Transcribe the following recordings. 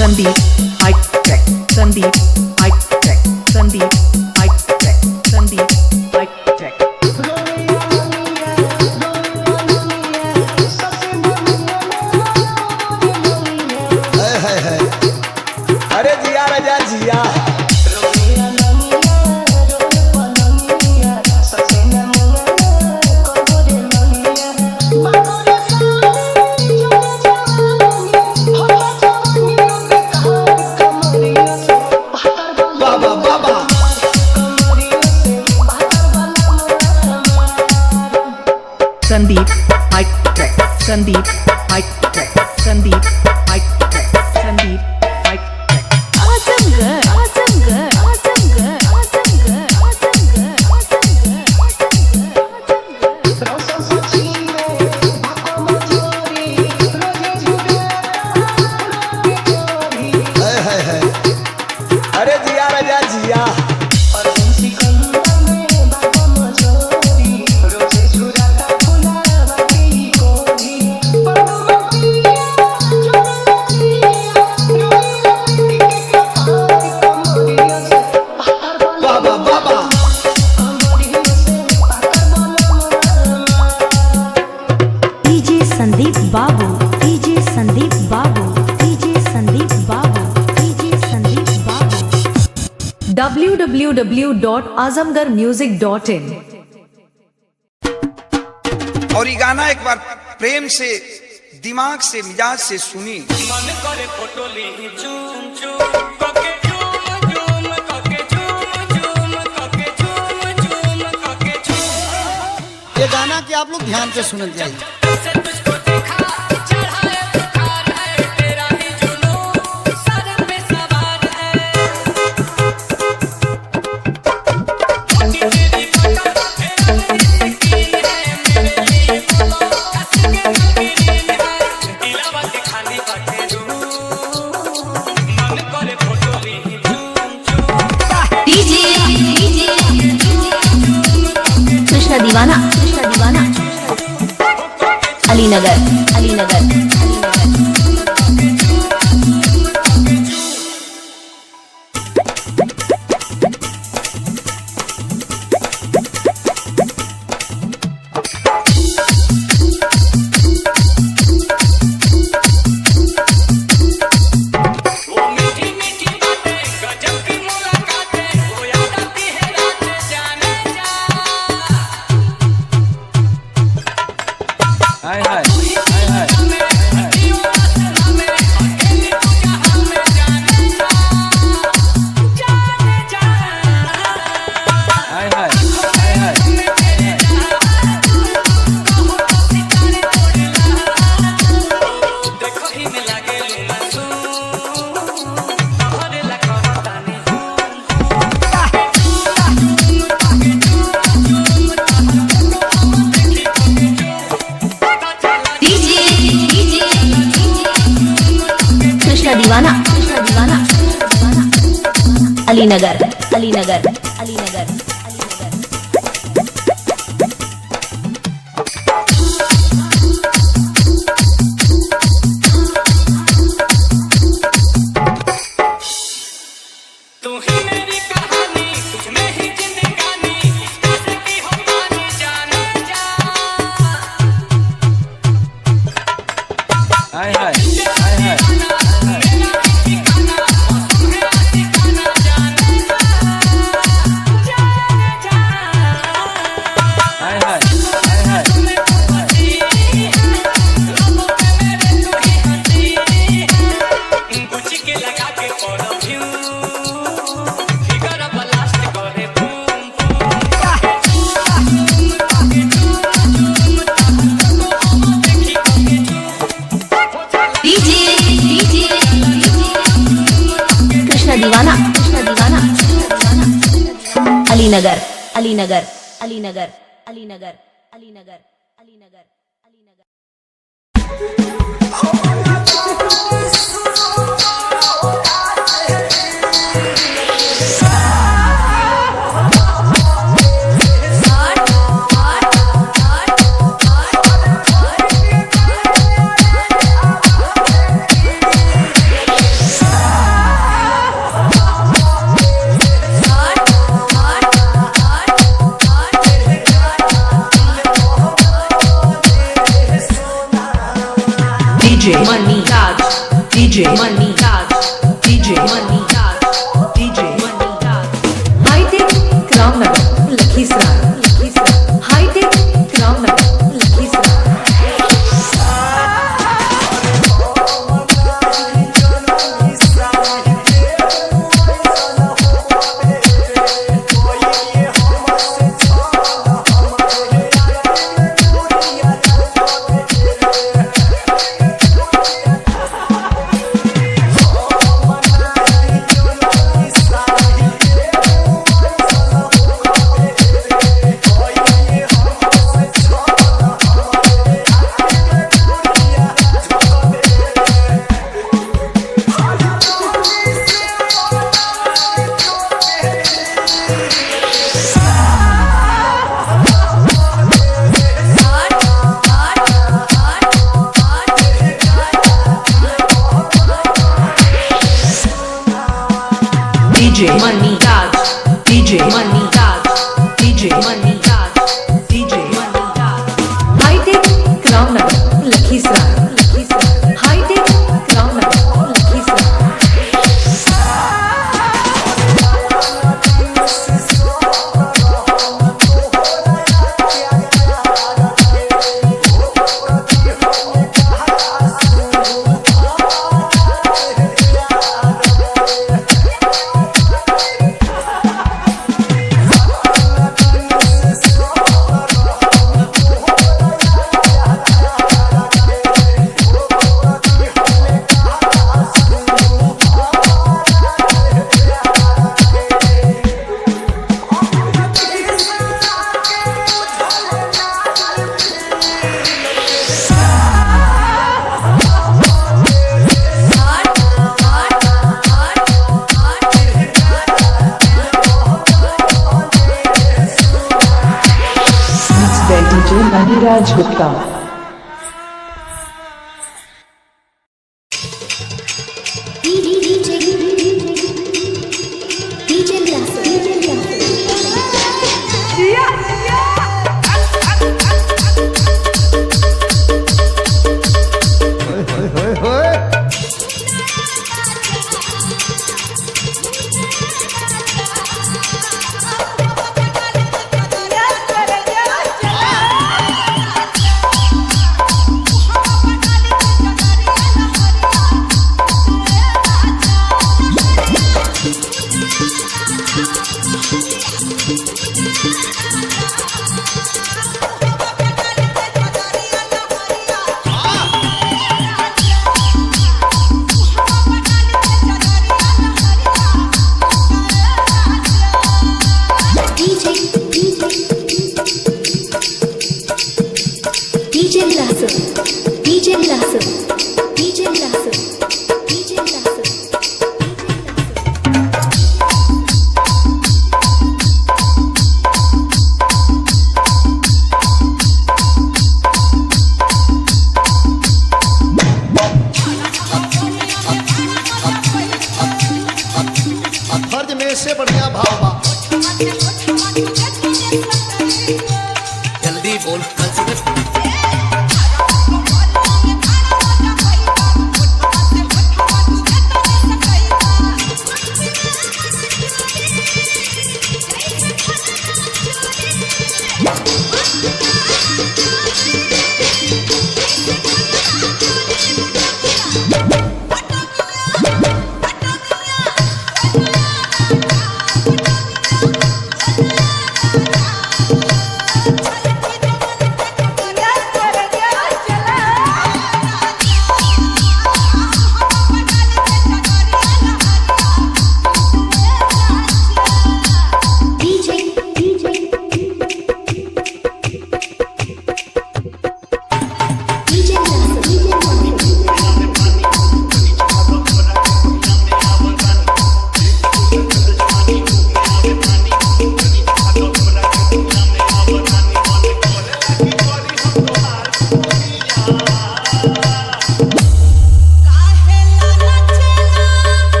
Sandeep High Tech, Sandeep High Tech, Sandeep High Tech, Sandeep High Tech. अरे जिया राजा जिया Sandeep High Tech, Sandeep High Tech, Sandeep High Tech, Sandeep High Tech. Awesome girl, awesome girl, awesome girl, awesome girl, awesome girl, awesome girl, awesome girl. अरे जिया राजा जिया DJ Sandeep Babu, DJ Sandeep Babu, DJ Sandeep Babu, DJ Sandeep Babu. www.azamgarmusic.in और ये गाना एक बार प्रेम से दिमाग से मिजाज से सुनी। मन करे फोटो ली झूम झूम कके झूम झूम कके झूम झूम कके झूम झूम कके झूम। ये गाना कि आप लोग ध्यान से सुन जाइए। से तुझको देखा चढ़ाए बुखार है तेरा ही जुनून सर पे सवार है। तेरी कदम तेरी स्किन है मेरे लिए बोलो कसम के ग्रीन है दिलावा के खाली बाटे रूम मन करे फोटो ली झूम झूम। DJ कृष्ण दीवाना, कृष्ण दीवाना, अलीनगर, अलीनगर, अलीनगर. वो मीठी मीठी बातें गजब की मुलाकातें वो याद आती है रात जाने जा। हाय हाय हाय हाय हड्डियों आसरा में अकेली तू जहां में जाने जा जाने जा। हाय हाय हाय हाय तेरे जहां कहो तो सितारे तोड़ला देखो ही में लागे मासूम तोहरे लखो ताने DJ कृष्ण दीवाना, कृष्ण दीवाना, अलीनगर, अलीनगर, अलीनगर, अलीनगर. तू ही मेरी कहानी तुझ में ही जिंदगानी कैसे की हो पानी जाने जा। हाय हाय हाय हाय मेरा ठिकाना मौसम है ठिकाना जाने जा जाने जा। हाय हाय हाय हाय मैं तो बसी लबों पे मेरे तू ही हंसी गुच्ची के लगा के परफ्यूम फिगर ब्लास्ट करे boom DJ Alinagar Alinagar Alinagar Alinagar Alinagar Alinagar Alinagar DJ Money Raj, DJ Money Raj, DJ Money Raj, DJ Money Raj. High-tech Ramnagar, Lakhisar, Lakhisar. High-tech Ramnagar, Lakhisar. DJ Money Raj, DJ Money Raj, DJ Money Raj, DJ Money Raj. High-tech Ramnagar, Lakhisar, Lakhisar. High-tech Ramnagar, Lakhisar. DJ Maniraj Gupta.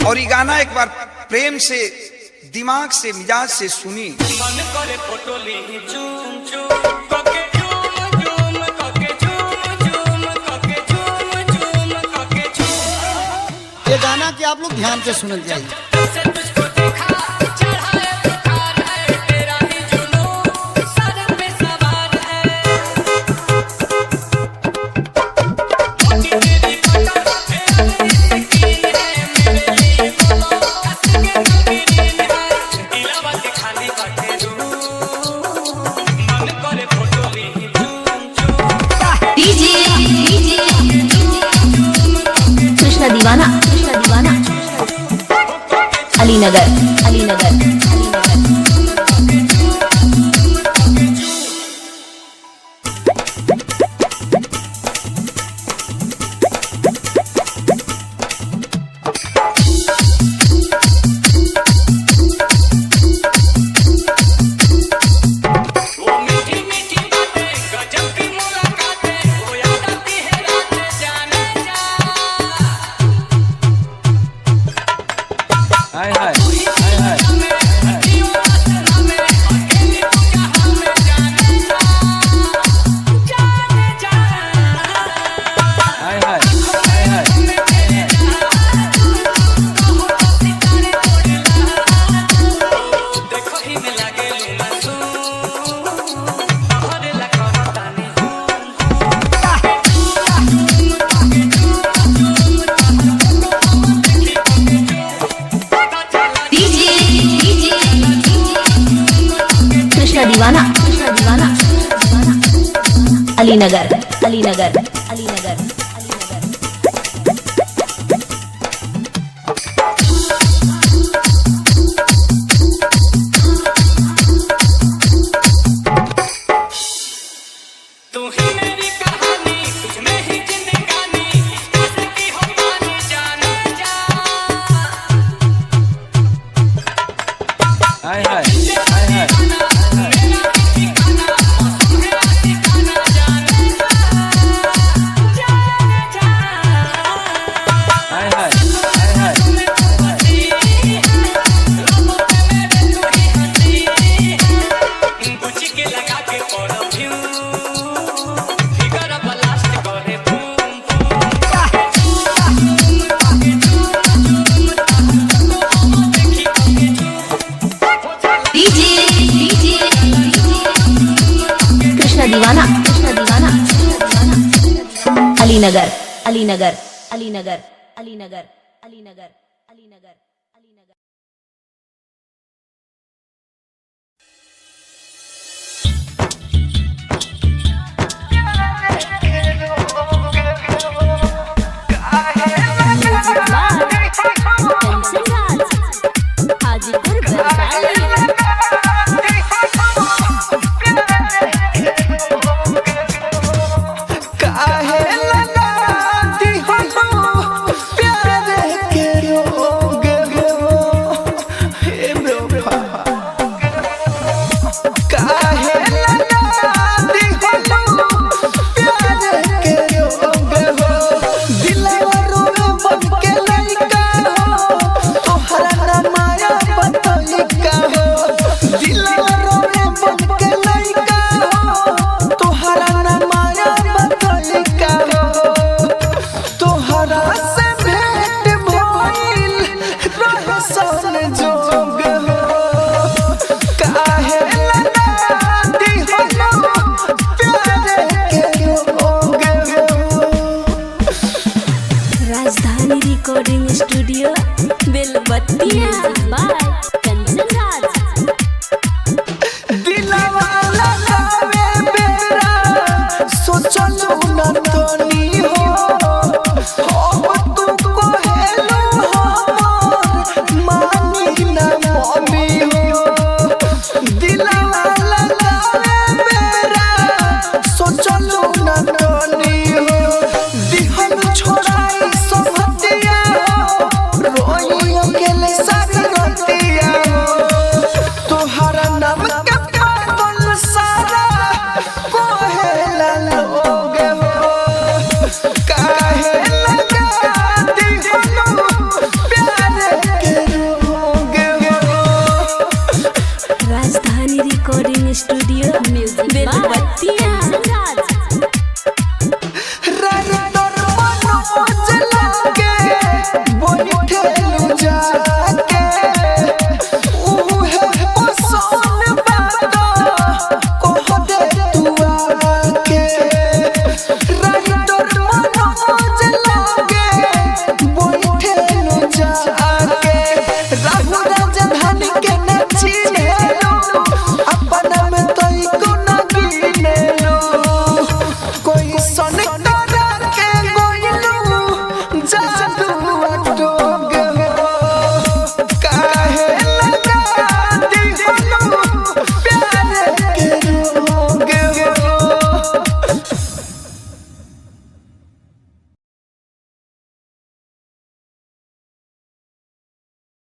और ये गाना एक बार प्रेम से, दिमाग से, मिजाज से सुनी। मन करे फोटो ली झूम झूम कके झूम झूम कके झूम झूम कके झूम झूम कके झूम। ये गाना कि आप लोग ध्यान से सुन जाइए। से तुझको देखा चढ़ाए बुखार है तेरा ही जुनून सर पे सवार है। मोटी तेरी पता है यकीन है मेरे लिए बोलो कसके नगरीन है दिलवा के खाली बाटे मन करे फोटो ली झूम झूम। डीजे कृष्णा दीवाना अलीनगर वो मीठी मीठी बातें गजब की मुलाकातें वो याद आती है रात जाने जा। हाय हाय हाय हाय हाय हाय हाय हाय। देखो ही में लगे लूना हरे लगा ताने डीजे कृष्णा दीवाना अलीनगर तू ही मेरी कहानी तुझ में ही जिंदगानी कैसे की हो पानी जाने जा। हाय हाय हाय हाय मेरा ठिकाना मौसम है ठिकाना जाने जा हाय हाय हाय हाय। गुची के लगा के परफ्यूम फिगर ब्लास्ट करे बूम डीजे कृष्णा दीवाना अलीनगर बेलबत्तिया बाय कंचन राज। दिलवा लगावे बेरा सोचलू न तनी हो तुमको हेलो हमर मानी न मम्मी हो। दिलवा लगावे बेरा सोचलू न तनी हो दिहन छोड़ाई सोहतिया रोई अकेले सारी राती